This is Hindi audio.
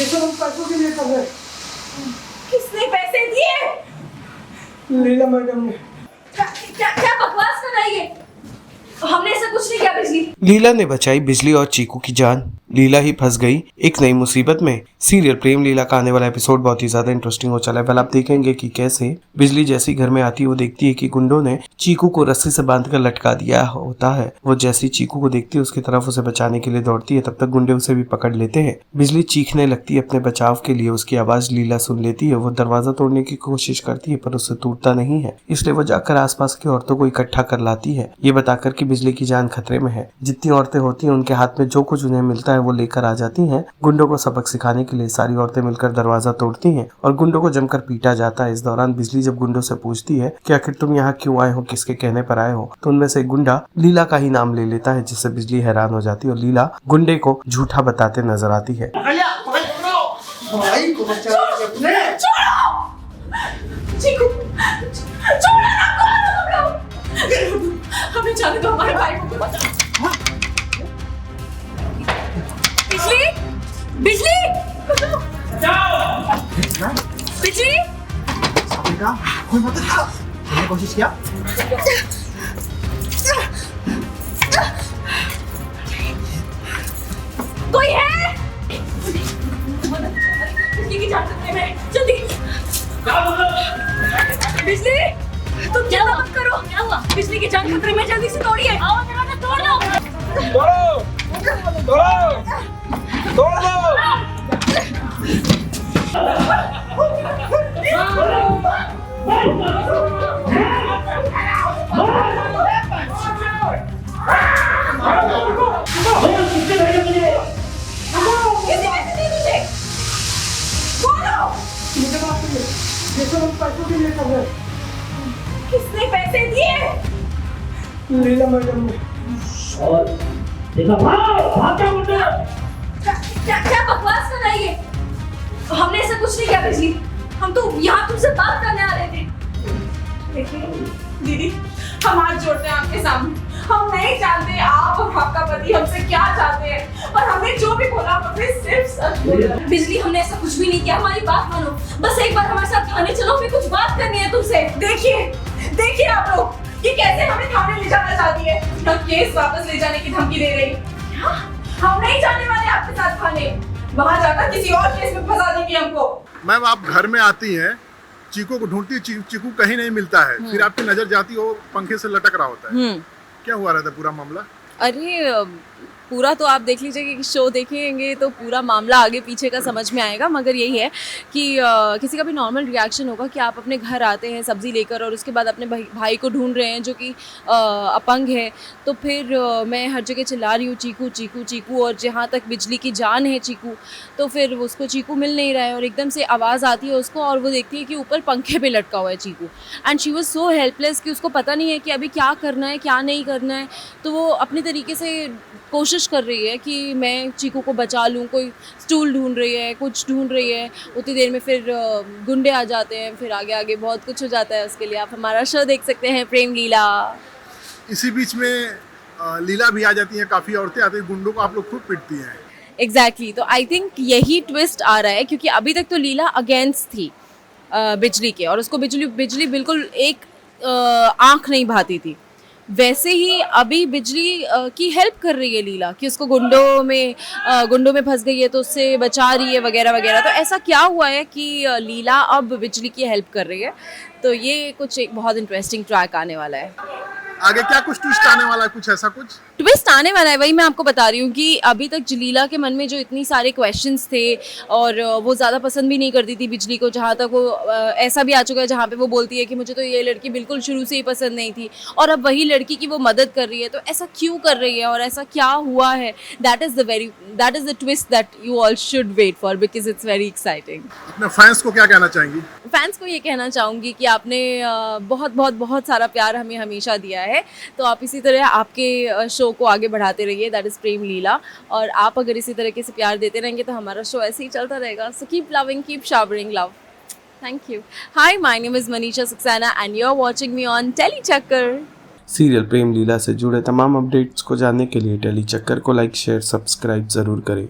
ये सब हम पैसों के लिए कर रहे हैं। किसने पैसे दिए? लीला मैडम ने। क्या बकवास कर रही है? हमने ऐसा कुछ नहीं किया। बिजली लीला ने बचाई बिजली और चीकू की जान। लीला ही फंस गई एक नई मुसीबत में। सीरियल प्रेम लीला का आने वाला एपिसोड बहुत ही ज्यादा इंटरेस्टिंग हो चला है। पहले आप देखेंगे कि कैसे बिजली जैसी घर में आती है वो देखती है कि गुंडों ने चीकू को रस्सी से बांधकर लटका दिया होता है। वो जैसी चीकू को देखती है उसकी तरफ उसे बचाने के लिए दौड़ती है, तब तक गुंडे उसे भी पकड़ लेते हैं। बिजली चीखने लगती है अपने बचाव के लिए। उसकी आवाज लीला सुन लेती है। वो दरवाजा तोड़ने की कोशिश करती है पर उससे टूटता नहीं है, इसलिए वो जाकर आसपास की औरतों को इकट्ठा कर लाती है, ये बताकर कि बिजली की जान खतरे में है। जितनी औरतें होती हैं उनके हाथ में जो कुछ उन्हें मिलता है वो लेकर आ जाती हैं। गुंडों को सबक सिखाने के लिए सारी औरतें मिलकर दरवाजा तोड़ती हैं और गुंडों को जमकर पीटा जाता है। इस दौरान बिजली जब गुंडों से पूछती है कि आखिर तुम यहाँ क्यों आए हो, किसके कहने पर आए हो, तो उनमें से एक गुंडा लीला का ही नाम ले लेता है, जिससे बिजली हैरान हो जाती है और लीला गुंडे को झूठा बताते नजर आती है। हमें जाने दो, हमारे भाई को बचाओ। बिजली बिजली बिजली कोई मदद करने की कोशिश किया। कोई है? बिजली की जान खतरे में, जल्दी। बिजली तुम क्या मत करो। क्या हुआ? बिजली की जान खतरे में, जल्दी से तोड़िए। आओ दरवाजा तोड़ दो। तोड़ दो। किसी पैसे नहीं तुझे? बोलो। मुझे माफ करिए, ये सब हम पैसों के लिए कर रहे हैं। किसने पैसे दिए? लीला मैडम ने। और देखा भाग क्या बोलते हैं? क्या बकवास कर रही है? हमने ऐसा कुछ नहीं किया। बिजली हम तो यहाँ तुमसे बात करने आ रहे थे। देखिए दीदी, हम हाथ जोड़ते हैं आपके सामने। हम नहीं जानते आप और आपका पति हमसे क्या चाहते हैं, और हमने जो भी बोला हमने सिर्फ सच बोला। बिजली हमने ऐसा कुछ भी नहीं किया, हमारी बात मानो। बस एक बार हमारे साथ थाने चलो, हमें कुछ बात करनी है तुमसे। देखिए आप लोग कि कैसे हमें थाने ले जाना चाहती है, अपना केस वापस ले जाने की धमकी दे रही। हम नहीं जाने वाले आपके साथ थाने, वहाँ जाकर किसी और केस में फंसा देंगे हमको। मैम आप घर में आती हैं, चीकू को ढूंढती है, चीकू कहीं नहीं मिलता है, फिर आपकी नजर जाती है वो पंखे से लटक रहा होता है। क्या हुआ रहता है पूरा मामला? अरे पूरा तो आप देख लीजिए कि शो देखेंगे तो पूरा मामला आगे पीछे का समझ में आएगा, मगर यही है कि किसी का भी नॉर्मल रिएक्शन होगा कि आप अपने घर आते हैं सब्ज़ी लेकर और उसके बाद अपने भाई को ढूंढ रहे हैं जो कि अपंग है, तो फिर मैं हर जगह चिल्ला रही हूँ चीकू चीकू चीकू, और जहाँ तक बिजली की जान है चीकू, तो फिर उसको चीकू मिल नहीं रहा है और एकदम से आवाज़ आती है उसको और वो देखती है कि ऊपर पंखे पे लटका हुआ है Chiku, and she was so helpless कि उसको पता नहीं है कि अभी क्या करना है क्या नहीं करना है। तो वो अपने तरीके से कोशिश कर रही है कि मैं चीकू को बचा लूँ, कोई स्टूल ढूंढ रही है, कुछ ढूंढ रही है। उतनी देर में फिर गुंडे आ जाते हैं, फिर आगे आगे बहुत कुछ हो जाता है। उसके लिए आप हमारा शो देख सकते हैं, प्रेम लीला। इसी बीच में लीला भी आ जाती है, काफी औरतें आती हैं, गुंडों को आप लोग खूब पीटती हैं। एग्जैक्टली तो आई थिंक यही ट्विस्ट आ रहा है, क्योंकि अभी तक तो लीला अगेंस्ट थी बिजली के, और उसको बिजली बिल्कुल एक आँख नहीं भाती थी। वैसे ही अभी बिजली की हेल्प कर रही है लीला कि उसको गुंडों में फंस गई है तो उससे बचा रही है वगैरह वगैरह। तो ऐसा क्या हुआ है कि लीला अब बिजली की हेल्प कर रही है, तो ये कुछ एक बहुत इंटरेस्टिंग ट्रैक आने वाला है। आगे क्या कुछ ट्विस्ट आने वाला है, कुछ ऐसा कुछ ट्विस्ट आने वाला है, वही मैं आपको बता रही हूँ कि अभी तक लीला के मन में जो इतनी सारे क्वेश्चंस थे और वो ज़्यादा पसंद भी नहीं करती थी बिजली को, जहाँ तक वो ऐसा भी आ चुका है जहाँ पे वो बोलती है कि मुझे तो ये लड़की बिल्कुल शुरू से ही पसंद नहीं थी, और अब वही लड़की की वो मदद कर रही है। तो ऐसा क्यों कर रही है और ऐसा क्या हुआ है, that is the twist that you all should wait for, because it's very exciting. अपने फैंस को क्या कहना चाहेंगी? फैंस को ये कहना चाहूँगी कि आपने बहुत बहुत बहुत सारा प्यार हमें हमेशा दिया है, तो आप इसी तरह आपके शो को आगे बढ़ाते रहिए, दैट इज़ प्रेम लीला। और आप अगर इसी तरीके से प्यार देते रहेंगे तो हमारा शो ऐसे ही चलता रहेगा। So keep loving, keep showering love. Thank you. Hi, my name is Manisha Saxena and you are watching me on Telly Chakkar. Serial Prem Leela से जुड़े तमाम अपडेट्स को जानने के लिए टेली चक्कर को लाइक शेयर सब्सक्राइब जरूर करें।